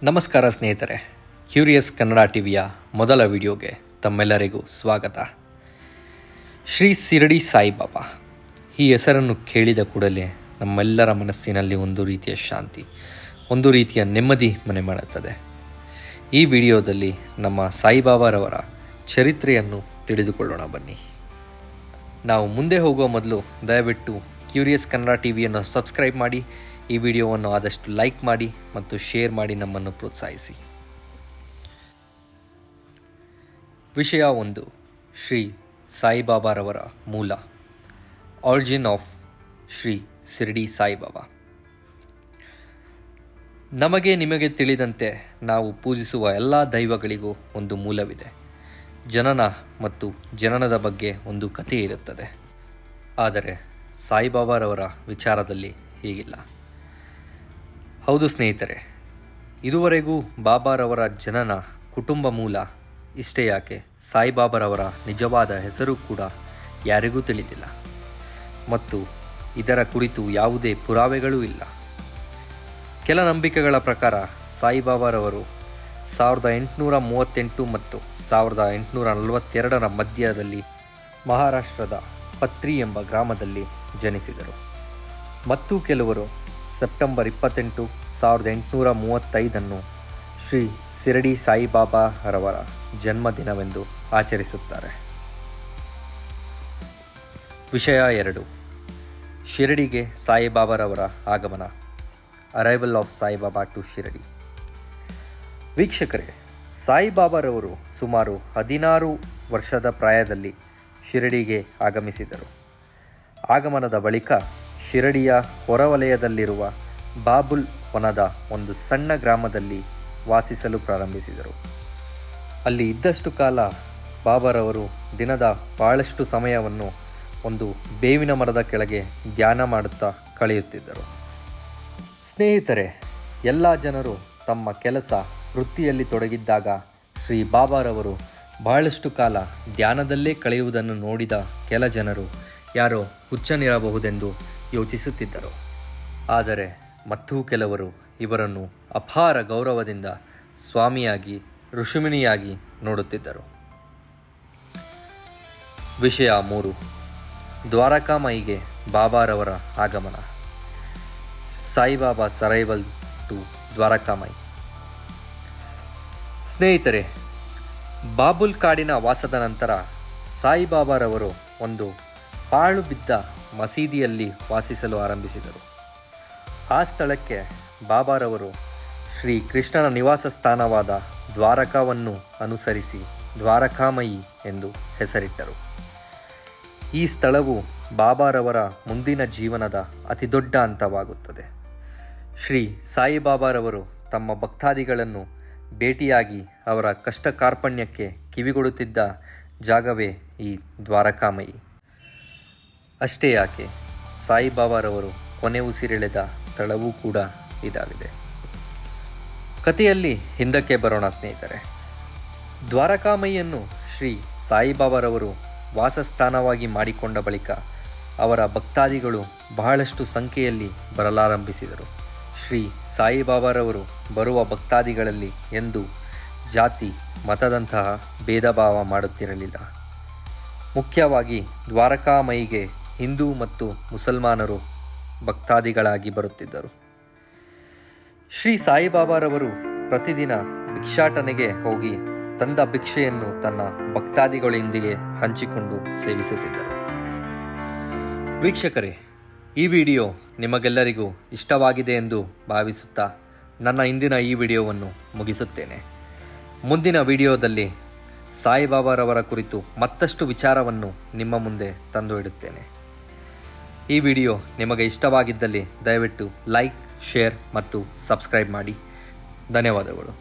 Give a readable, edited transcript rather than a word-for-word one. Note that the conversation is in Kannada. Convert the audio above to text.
ನಮಸ್ಕಾರ ಸ್ನೇಹಿತರೆ, ಕ್ಯೂರಿಯಸ್ ಕನ್ನಡ ಟಿವಿಯ ಮೊದಲ ವಿಡಿಯೋಗೆ ತಮ್ಮೆಲ್ಲರಿಗೂ ಸ್ವಾಗತ. ಶ್ರೀ ಶಿರಡಿ ಸಾಯಿಬಾಬಾ ಈ ಹೆಸರನ್ನು ಕೇಳಿದ ಕೂಡಲೇ ನಮ್ಮೆಲ್ಲರ ಮನಸ್ಸಿನಲ್ಲಿ ಒಂದು ರೀತಿಯ ಶಾಂತಿ, ಒಂದು ರೀತಿಯ ನೆಮ್ಮದಿ ಮನೆ ಮಾಡುತ್ತದೆ. ಈ ವಿಡಿಯೋದಲ್ಲಿ ನಮ್ಮ ಸಾಯಿಬಾಬಾರವರ ಚರಿತ್ರೆಯನ್ನು ತಿಳಿದುಕೊಳ್ಳೋಣ ಬನ್ನಿ. ನಾವು ಮುಂದೆ ಹೋಗುವ ಮೊದಲು ದಯವಿಟ್ಟು ಕ್ಯೂರಿಯಸ್ ಕನ್ನಡ ಟಿವಿಯನ್ನು ಸಬ್ಸ್ಕ್ರೈಬ್ ಮಾಡಿ, ಈ ವಿಡಿಯೋವನ್ನು ಆದಷ್ಟು ಲೈಕ್ ಮಾಡಿ ಮತ್ತು ಶೇರ್ ಮಾಡಿ ನಮ್ಮನ್ನು ಪ್ರೋತ್ಸಾಹಿಸಿ. ವಿಷಯ 1. ಶ್ರೀ ಸಾಯಿಬಾಬಾರವರ ಮೂಲ, ಆರಿಜಿನ್ ಆಫ್ ಶ್ರೀ ಶಿರಡಿ ಸಾಯಿಬಾಬಾ. ನಿಮಗೆ ತಿಳಿದಂತೆ ನಾವು ಪೂಜಿಸುವ ಎಲ್ಲ ದೈವಗಳಿಗೂ ಒಂದು ಮೂಲವಿದೆ. ಜನನ ಮತ್ತು ಜನನದ ಬಗ್ಗೆ ಒಂದು ಕಥೆ ಇರುತ್ತದೆ. ಆದರೆ ಸಾಯಿಬಾಬಾರವರ ವಿಚಾರದಲ್ಲಿ ಹೀಗಿಲ್ಲ. ಹೌದು ಸ್ನೇಹಿತರೆ, ಇದುವರೆಗೂ ಬಾಬಾರವರ ಜನನ, ಕುಟುಂಬ ಮೂಲ ಇಷ್ಟೇ ಯಾಕೆ, ಸಾಯಿಬಾಬಾರವರ ನಿಜವಾದ ಹೆಸರು ಕೂಡ ಯಾರಿಗೂ ತಿಳಿದಿಲ್ಲ ಮತ್ತು ಇದರ ಕುರಿತು ಯಾವುದೇ ಪುರಾವೆಗಳೂ ಇಲ್ಲ. ಕೆಲ ನಂಬಿಕೆಗಳ ಪ್ರಕಾರ ಸಾಯಿಬಾಬಾರವರು 1838 ಮತ್ತು 1842 ಮಧ್ಯದಲ್ಲಿ ಮಹಾರಾಷ್ಟ್ರದ ಪತ್ರಿ ಎಂಬ ಗ್ರಾಮದಲ್ಲಿ ಜನಿಸಿದರು. ಮತ್ತು ಕೆಲವರು ಸೆಪ್ಟೆಂಬರ್ 28, 1835 ಶ್ರೀ ಶಿರಡಿ ಸಾಯಿಬಾಬಾರವರ ಜನ್ಮದಿನವೆಂದು ಆಚರಿಸುತ್ತಾರೆ. ವಿಷಯ 2. ಶಿರಡಿಗೆ ಸಾಯಿಬಾಬಾರವರ ಆಗಮನ, arrival of Saibaba to Shirdi. ವೀಕ್ಷಕರೇ, ಸಾಯಿಬಾಬಾರವರು ಸುಮಾರು 16 ವರ್ಷದ ಪ್ರಾಯದಲ್ಲಿ ಶಿರಡಿಗೆ ಆಗಮಿಸಿದರು. ಆಗಮನದ ಬಳಿಕ ಶಿರಡಿಯ ಹೊರವಲಯದಲ್ಲಿರುವ ಬಾಬುಲ್ ವನದ ಒಂದು ಸಣ್ಣ ಗ್ರಾಮದಲ್ಲಿ ವಾಸಿಸಲು ಪ್ರಾರಂಭಿಸಿದರು. ಅಲ್ಲಿ ಇದ್ದಷ್ಟು ಕಾಲ ಬಾಬಾರವರು ದಿನದ ಬಹಳಷ್ಟು ಸಮಯವನ್ನು ಒಂದು ಬೇವಿನ ಮರದ ಕೆಳಗೆ ಧ್ಯಾನ ಮಾಡುತ್ತಾ ಕಳೆಯುತ್ತಿದ್ದರು. ಸ್ನೇಹಿತರೆ, ಎಲ್ಲ ಜನರು ತಮ್ಮ ಕೆಲಸ ವೃತ್ತಿಯಲ್ಲಿ ತೊಡಗಿದ್ದಾಗ ಶ್ರೀ ಬಾಬಾರವರು ಬಹಳಷ್ಟು ಕಾಲ ಧ್ಯಾನದಲ್ಲೇ ಕಳೆಯುವುದನ್ನು ನೋಡಿದ ಕೆಲ ಜನರು ಯಾರೋ ಹುಚ್ಚನಿರಬಹುದೆಂದು ಯೋಚಿಸುತ್ತಿದ್ದರು. ಆದರೆ ಮತ್ತೂ ಕೆಲವರು ಇವರನ್ನು ಅಪಾರ ಗೌರವದಿಂದ ಸ್ವಾಮಿಯಾಗಿ, ಋಷಿಮುನಿಯಾಗಿ ನೋಡುತ್ತಿದ್ದರು. ವಿಷಯ 3. ದ್ವಾರಕಾಮಾಯಿಗೆ ಬಾಬಾರವರ ಆಗಮನ, ಸಾಯಿಬಾಬಾಸ್ ಅರೈವಲ್ ಟು ದ್ವಾರಕಾಮಾಯಿ. ಸ್ನೇಹಿತರೆ, ಬಾಬುಲ್ ಕಾಡಿನ ವಾಸದ ನಂತರ ಸಾಯಿಬಾಬಾರವರು ಒಂದು ಪಾಳು ಬಿದ್ದ ಮಸೀದಿಯಲ್ಲಿ ವಾಸಿಸಲು ಆರಂಭಿಸಿದರು. ಆ ಸ್ಥಳಕ್ಕೆ ಬಾಬಾರವರು ಶ್ರೀ ಕೃಷ್ಣನ ನಿವಾಸ ಸ್ಥಾನವಾದ ದ್ವಾರಕಾವನ್ನು ಅನುಸರಿಸಿ ದ್ವಾರಕಾಮಯಿ ಎಂದು ಹೆಸರಿಟ್ಟರು. ಈ ಸ್ಥಳವು ಬಾಬಾರವರ ಮುಂದಿನ ಜೀವನದ ಅತಿದೊಡ್ಡ ಹಂತವಾಗುತ್ತದೆ. ಶ್ರೀ ಸಾಯಿಬಾಬಾರವರು ತಮ್ಮ ಭಕ್ತಾದಿಗಳನ್ನು ಭೇಟಿಯಾಗಿ ಅವರ ಕಷ್ಟ ಕಾರ್ಪಣ್ಯಕ್ಕೆ ಕಿವಿಗೊಡುತ್ತಿದ್ದ ಜಾಗವೇ ಈ ದ್ವಾರಕಾಮಯಿ. ಅಷ್ಟೇ ಯಾಕೆ, ಸಾಯಿಬಾಬಾರವರು ಕೊನೆ ಉಸಿರೆಳೆದ ಸ್ಥಳವೂ ಕೂಡ ಇದಾಗಿದೆ. ಕಥೆಯಲ್ಲಿ ಹಿಂದಕ್ಕೆ ಬರೋಣ ಸ್ನೇಹಿತರೆ. ದ್ವಾರಕಾಮಯಿಯನ್ನು ಶ್ರೀ ಸಾಯಿಬಾಬಾರವರು ವಾಸಸ್ಥಾನವಾಗಿ ಮಾಡಿಕೊಂಡ ಬಳಿಕ ಅವರ ಭಕ್ತಾದಿಗಳು ಬಹಳಷ್ಟು ಸಂಖ್ಯೆಯಲ್ಲಿ ಬರಲಾರಂಭಿಸಿದರು. ಶ್ರೀ ಸಾಯಿಬಾಬಾರವರು ಬರುವ ಭಕ್ತಾದಿಗಳಲ್ಲಿ ಎಂದೂ ಜಾತಿ, ಮತದಂತಹ ಭೇದ ಭಾವ ಮಾಡುತ್ತಿರಲಿಲ್ಲ. ಮುಖ್ಯವಾಗಿ ದ್ವಾರಕಾಮಯಿಗೆ ಹಿಂದೂ ಮತ್ತು ಮುಸಲ್ಮಾನರು ಭಕ್ತಾದಿಗಳಾಗಿ ಬರುತ್ತಿದ್ದರು. ಶ್ರೀ ಸಾಯಿಬಾಬಾರವರು ಪ್ರತಿದಿನ ಭಿಕ್ಷಾಟನೆಗೆ ಹೋಗಿ ತಂದ ಭಿಕ್ಷೆಯನ್ನು ತನ್ನ ಭಕ್ತಾದಿಗಳೊಂದಿಗೆ ಹಂಚಿಕೊಂಡು ಸೇವಿಸುತ್ತಿದ್ದರು. ವೀಕ್ಷಕರೇ, ಈ ವಿಡಿಯೋ ನಿಮಗೆಲ್ಲರಿಗೂ ಇಷ್ಟವಾಗಿದೆ ಎಂದು ಭಾವಿಸುತ್ತಾ ನನ್ನ ಇಂದಿನ ಈ ವಿಡಿಯೋವನ್ನು ಮುಗಿಸುತ್ತೇನೆ. ಮುಂದಿನ ವಿಡಿಯೋದಲ್ಲಿ ಸಾಯಿಬಾಬಾರವರ ಕುರಿತು ಮತ್ತಷ್ಟು ವಿಚಾರವನ್ನು ನಿಮ್ಮ ಮುಂದೆ ತಂದು ಇಡುತ್ತೇನೆ. ಈ ವಿಡಿಯೋ ನಿಮಗೆ ಇಷ್ಟವಾಗಿದ್ದಲ್ಲಿ ದಯವಿಟ್ಟು ಲೈಕ್, ಶೇರ್ ಮತ್ತು ಸಬ್ಸ್ಕ್ರೈಬ್ ಮಾಡಿ. ಧನ್ಯವಾದಗಳು.